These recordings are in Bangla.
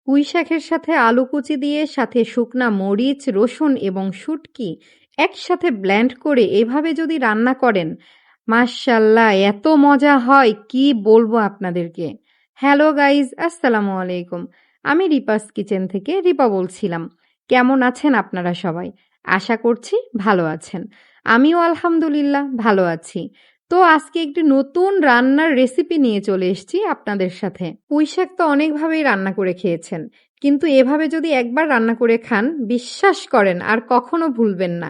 পুঁই শাকের সাথে আলু কুচি দিয়ে সাথে শুকনা মরিচ, রসুন এবং শুটকি একসাথে ব্লেন্ড করে এভাবে যদি রান্না করেন, মাশাআল্লাহ এত মজা হয় কি বলবো আপনাদেরকে। হ্যালো গাইজ, আসসালামু আলাইকুম। আমি রিপাস কিচেন থেকে রিপা বলছিলাম। কেমন আছেন আপনারা সবাই? আশা করছি ভালো আছেন। আমিও আলহামদুলিল্লাহ ভালো আছি। তো আজকে একটি নতুন রান্নার রেসিপি নিয়ে চলে এসেছি আপনাদের সাথে। পুঁই শাক তো অনেকভাবেই রান্না করে খেয়েছেন, কিন্তু এভাবে যদি একবার রান্না করে খান, বিশ্বাস করেন আর কখনো ভুলবেন না,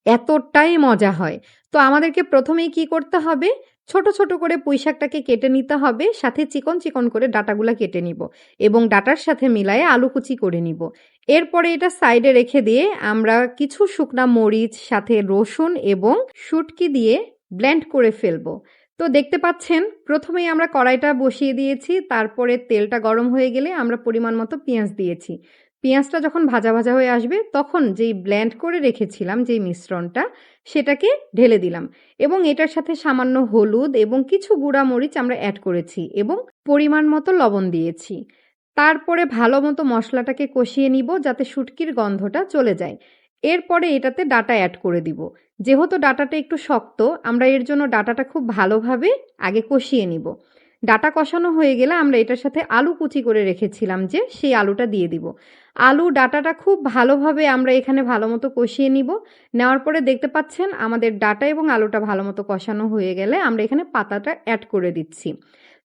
এতটাই মজা হয়। তো আমাদেরকে প্রথমেই কি করতে হবে, ছোট ছোট করে পুঁই শাকটাকে কেটে নিতে হবে, সাথে চিকন চিকন করে ডাঁটাগুলা কেটে নিব এবং ডাঁটার সাথে মিলায়ে আলু কুচি করে নিব। এরপরে এটা সাইডে রেখে দিয়ে আমরা কিছু শুকনা মরিচ, সাথে রসুন এবং শুটকি দিয়ে ব্লেন্ড করে ফেলবো। তো দেখতে পাচ্ছেন প্রথমেই আমরা কড়াইটা বসিয়ে দিয়েছি, তারপরে তেলটা গরম হয়ে গেলে আমরা পরিমাণ মতো পেঁয়াজ দিয়েছি। পেঁয়াজটা যখন ভাজা ভাজা হয়ে আসবে তখন যেই ব্লেন্ড করে রেখেছিলাম যেই মিশ্রণটা, সেটাকে ঢেলে দিলাম এবং এটার সাথে সামান্য হলুদ এবং কিছু গুঁড়া মরিচ আমরা অ্যাড করেছি এবং পরিমাণ মতো লবণ দিয়েছি। তারপরে ভালো মতো মশলাটাকে কষিয়ে নিব যাতে শুটকির গন্ধটা চলে যায়। এরপরে এটাতে ডাটা অ্যাড করে দিব। যেহেতু ডাটাটা একটু শক্ত, আমরা এর জন্য ডাটাটা খুব ভালোভাবে আগে কষিয়ে নিব। ডাটা কষানো হয়ে গেলে আমরা এটার সাথে আলু কুচি করে রেখেছিলাম যে, সেই আলুটা দিয়ে দিব। আলু ডাটাটা খুব ভালোভাবে আমরা এখানে ভালো মতো কষিয়ে নিব। নেওয়ার পরে দেখতে পাচ্ছেন আমাদের ডাটা এবং আলুটা ভালো মতো কষানো হয়ে গেলে আমরা এখানে পাতাটা অ্যাড করে দিচ্ছি।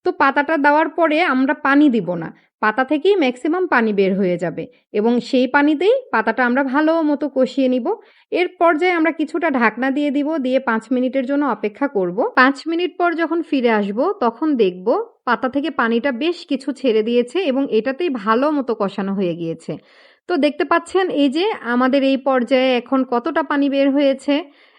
তো পাতাটা দেওয়ার পরে আমরা পানি দিব না, পাতা থেকেই ম্যাক্সিমাম পানি বের হয়ে যাবে এবং সেই পানিতেই পাতাটা আমরা ভালো মতো কষিয়ে নিব। এর পর্যায়ে আমরা কিছুটা ঢাকনা দিয়ে দিব, দিয়ে 5 মিনিটের জন্য অপেক্ষা করব। 5 মিনিট পর যখন ফিরে আসব তখন দেখব পাতা থেকে পানিটা বেশ কিছু ছেড়ে দিয়েছে এবং এটাতেই ভালো মতো কষানো হয়ে গিয়েছে। তো দেখতে পাচ্ছেন এই যে আমাদের এই পর্যায়ে এখন কতটা পানি বের হয়েছে।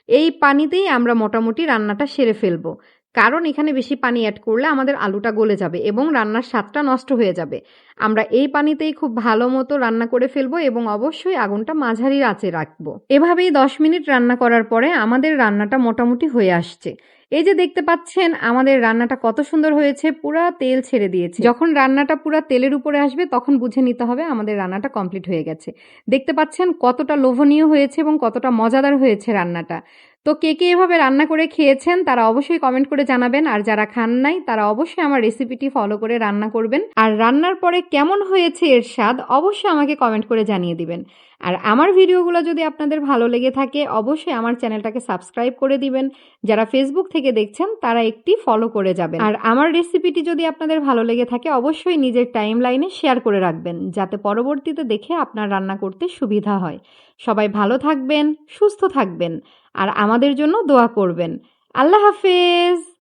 এই পানিতেই আমরা মোটামুটি রান্নাটা সেরে ফেলবো, কারণ এখানে বেশি পানি অ্যাড করলে আমাদের আলুটা গলে যাবে এবং রান্নার স্বাদটা নষ্ট হয়ে যাবে। আমরা এই পানিতেই খুব ভালো মতো রান্না করে ফেলবো এবং অবশ্যই আগুনটা মাঝারি আঁচে রাখবো। এভাবেই 10 মিনিট রান্না করার পরে আমাদের রান্নাটা মোটামুটি হয়ে আসছে। এই যে দেখতে পাচ্ছেন আমাদের রান্নাটা কত সুন্দর হয়েছে, পুরা তেল ছেড়ে দিয়েছে। যখন রান্নাটা পুরা তেলের উপরে আসবে তখন বুঝে নিতে হবে আমাদের রান্নাটা কমপ্লিট হয়ে গেছে। দেখতে পাচ্ছেন কতটা লোভনীয় হয়েছে এবং কতটা মজাদার হয়েছে রান্নাটা। তো কে কে এভাবে রান্না করে খেয়েছেন তারা অবশ্যই কমেন্ট করে জানাবেন, আর যারা খান নাই তারা অবশ্যই আমার রেসিপিটি ফলো করে রান্না করবেন। আর রান্নার পরে কেমন হয়েছে এর স্বাদ অবশ্যই আমাকে কমেন্ট করে জানিয়ে দিবেন। আর আমার ভিডিওগুলো যদি আপনাদের ভালো লেগে থাকে অবশ্যই আমার চ্যানেলটাকে সাবস্ক্রাইব করে দিবেন। যারা ফেসবুক থেকে দেখছেন তারা একটি ফলো করে যাবেন। আর আমার রেসিপিটি যদি আপনাদের ভালো লেগে থাকে অবশ্যই নিজের টাইম লাইনে শেয়ার করে রাখবেন, যাতে পরবর্তীতে দেখে আপনার রান্না করতে সুবিধা হয়। সবাই ভালো থাকবেন, সুস্থ থাকবেন আর আমাদের জন্য দোয়া করবেন। আল্লাহ হাফেজ।